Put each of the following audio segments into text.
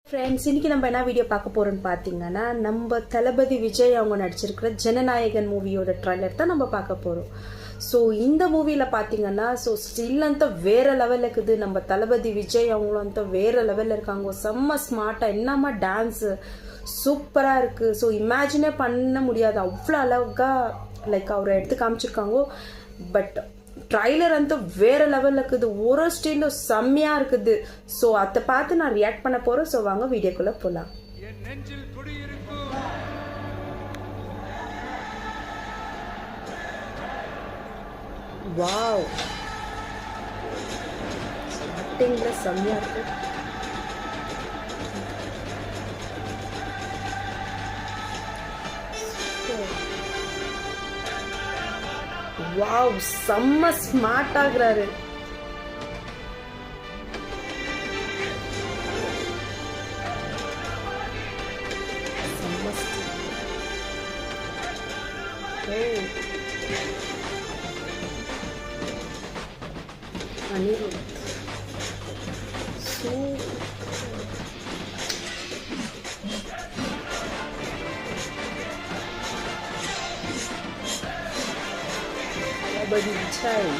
Friends, இன்னைக்கு நம்ம என்ன வீடியோ பார்க்க போறோம்னு பார்த்தீங்கன்னா, நம்ம தளபதி விஜய் அவங்க நடிச்சிருக்கிற ஜனநாயகன் மூவியோட ட்ரைலர் தான் நம்ம பார்க்க போறோம். ஸோ இந்த மூவியில் பார்த்தீங்கன்னா, ஸோ ஸ்டில் அந்த வேற லெவலில் இருக்குது. நம்ம தளபதி விஜய் அவங்களும் அந்த வேற லெவலில் இருக்காங்க. செம்ம ஸ்மார்ட்டாக என்னமா டான்ஸு சூப்பராக இருக்குது. ஸோ இமேஜினே பண்ண முடியாது, அவ்வளோ அழகாக லைக் அவரை எடுத்து காமிச்சிருக்காங்க. பட் ட்ரைலர் வந்து வேற லெவலில் இருக்குது, ஒரு ஸ்டீலும் செம்மையாக இருக்குது. ஸோ அதை பார்த்து நான் ரியாக்ட் பண்ண போகிறேன். ஸோ வாங்க வீடியோக்குள்ளே போகலாம். வாவ், ஸ்டார்டிங்ல செம்மையாக இருக்கு. வாவ், செம்ம ஸ்மார்ட் ஆகுறாரு. அனிருத் தளபதி விஜய்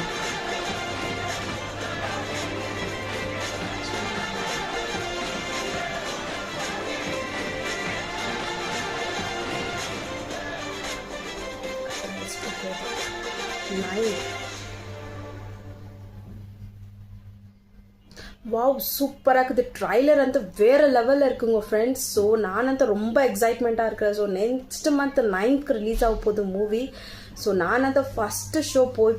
வாவ், சூப்பராக இருக்குது. ட்ரைலர் வந்து வேறு லெவலில் இருக்குங்க ஃப்ரெண்ட்ஸ். ஸோ நான் வந்து ரொம்ப எக்ஸைட்மெண்ட்டாக இருக்கிறேன். So next month 9th release ஆக போகுது மூவி. ஸோ நான் அந்த ஃபஸ்ட்டு ஷோ போய்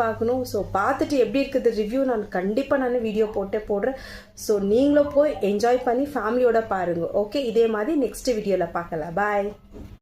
பார்க்கணும். ஸோ பார்த்துட்டு எப்படி இருக்குது ரிவ்யூ நான் கண்டிப்பாக வீடியோ போடுறேன். ஸோ நீங்களும் போய் என்ஜாய் பண்ணி ஃபேமிலியோட பாருங்கள். ஓகே, இதே மாதிரி நெக்ஸ்ட் வீடியோவில் பார்க்கலாம். பாய்.